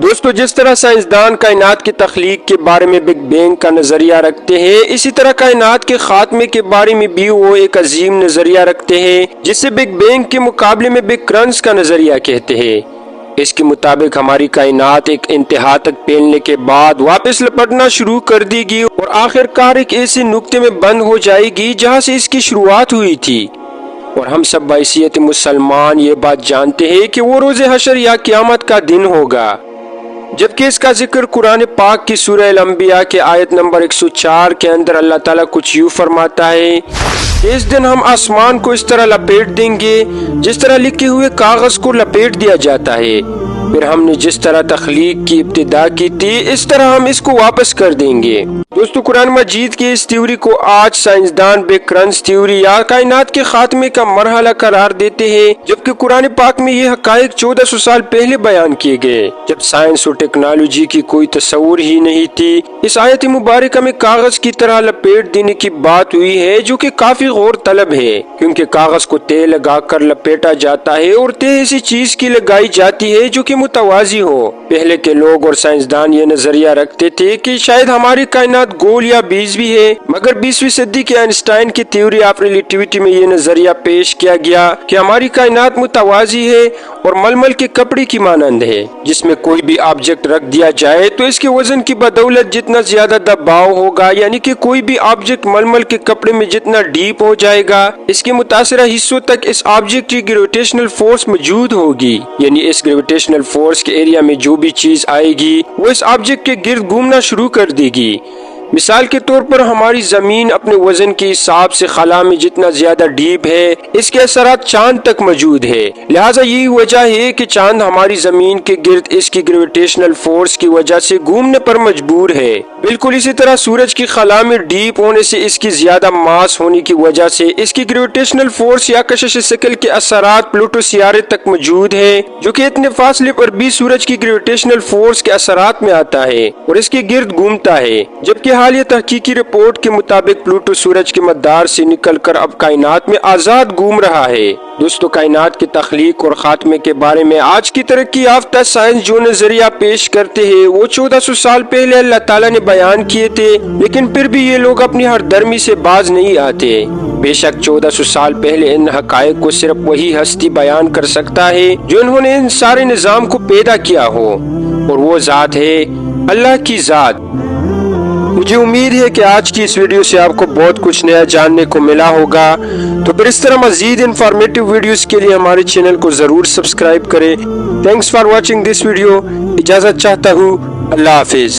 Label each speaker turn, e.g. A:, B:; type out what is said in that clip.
A: دوستو، جس طرح سائنسدان کائنات کی تخلیق کے بارے میں بگ بینگ کا نظریہ رکھتے ہیں، اسی طرح کائنات کے خاتمے کے بارے میں بھی وہ ایک عظیم نظریہ رکھتے ہیں جسے بگ بینگ کے مقابلے میں بگ کرنچ کا نظریہ کہتے ہیں۔ اس کے مطابق ہماری کائنات ایک انتہا تک پھیلنے کے بعد واپس لپٹنا شروع کر دی گی اور آخر کار ایک ایسے نقطے میں بند ہو جائے گی جہاں سے اس کی شروعات ہوئی تھی۔ اور ہم سب بحیثیت مسلمان یہ بات جانتے ہیں کہ وہ روز حشر یا قیامت کا دن ہوگا، جبکہ اس کا ذکر قرآن پاک کی سورہ الانبیاء کے آیت نمبر 104 کے اندر اللہ تعالیٰ کچھ یوں فرماتا ہے کہ اس دن ہم آسمان کو اس طرح لپیٹ دیں گے جس طرح لکھے ہوئے کاغذ کو لپیٹ دیا جاتا ہے، پھر ہم نے جس طرح تخلیق کی ابتدا کی تھی اس طرح ہم اس کو واپس کر دیں گے۔ دوستو، قرآن مجید کی اس تھیوری کو آج سائنسدان بگ کرنچ تھیوری یا کائنات کے خاتمے کا مرحلہ قرار دیتے ہیں، جبکہ قرآن پاک میں یہ حقائق 1400 سال پہلے بیان کیے گئے، جب سائنس اور ٹیکنالوجی کی کوئی تصور ہی نہیں تھی۔ اس آیت مبارکہ میں کاغذ کی طرح لپیٹ دینے کی بات ہوئی ہے، جو کہ کافی غور طلب ہے، کیونکہ کاغذ کو تہ لگا کر لپیٹا جاتا ہے اور تہ ایسی چیز کی لگائی جاتی ہے جو کہ متوازی ہو۔ پہلے کے لوگ اور سائنسدان یہ نظریہ رکھتے تھے کہ شاید ہماری کائنات گول یا بیضوی ہے، مگر 20ویں صدی کے آئنسٹائن کی تھیوری آف ریلیٹیوٹی میں یہ نظریہ پیش کیا گیا کہ ہماری کائنات متوازی ہے اور ململ کے کپڑے کی مانند ہے، جس میں کوئی بھی آبجیکٹ رکھ دیا جائے تو اس کے وزن کی بدولت جتنا زیادہ دباؤ ہوگا، یعنی کہ کوئی بھی آبجیکٹ ململ کے کپڑے میں جتنا ڈیپ ہو جائے گا، اس کے متاثرہ حصوں تک اس آبجیکٹ کی گریویٹیشنل فورس موجود ہوگی، یعنی اس گریویٹیشنل فورس کے ایریا میں جو بھی چیز آئے گی وہ اس آبجیکٹ کے گرد گھومنا شروع کر دے گی۔ مثال کے طور پر ہماری زمین اپنے وزن کے حساب سے خلا میں جتنا زیادہ ڈیپ ہے، اس کے اثرات چاند تک موجود ہے، لہٰذا یہی وجہ ہے کہ چاند ہماری زمین کے گرد اس کی گریویٹیشنل فورس کی وجہ سے گھومنے پر مجبور ہے۔ بالکل اسی طرح سورج کی خلا میں ڈیپ ہونے سے اس کی زیادہ ماس ہونے کی وجہ سے اس کی گریویٹیشنل فورس یا کشش ثقل کے اثرات پلوٹو سیارے تک موجود ہے، جو کہ اتنے فاصلے پر بھی سورج کی گریویٹیشنل فورس کے اثرات میں آتا ہے اور اس کے گرد گھومتا ہے، جبکہ حالیہ تحقیقی رپورٹ کے مطابق پلوٹو سورج کے مدار سے نکل کر اب کائنات میں آزاد گھوم رہا ہے۔ دوستو، کائنات کی تخلیق اور خاتمے کے بارے میں آج کی ترقی یافتہ سائنس جو نظریہ پیش کرتے ہیں وہ 1400 سال پہلے اللہ تعالیٰ نے بیان کیے تھے، لیکن پھر بھی یہ لوگ اپنی ہر درمی سے باز نہیں آتے۔ بے شک 1400 سال پہلے ان حقائق کو صرف وہی ہستی بیان کر سکتا ہے جو انہوں نے ان سارے نظام کو پیدا کیا ہو، اور وہ ذات ہے اللہ کی ذات۔ مجھے امید ہے کہ آج کی اس ویڈیو سے آپ کو بہت کچھ نیا جاننے کو ملا ہوگا، تو پھر اس طرح مزید انفارمیٹیو ویڈیوز کے لیے ہمارے چینل کو ضرور سبسکرائب کریں۔ Thanks for watching this video. اجازت چاہتا ہوں، اللہ حافظ۔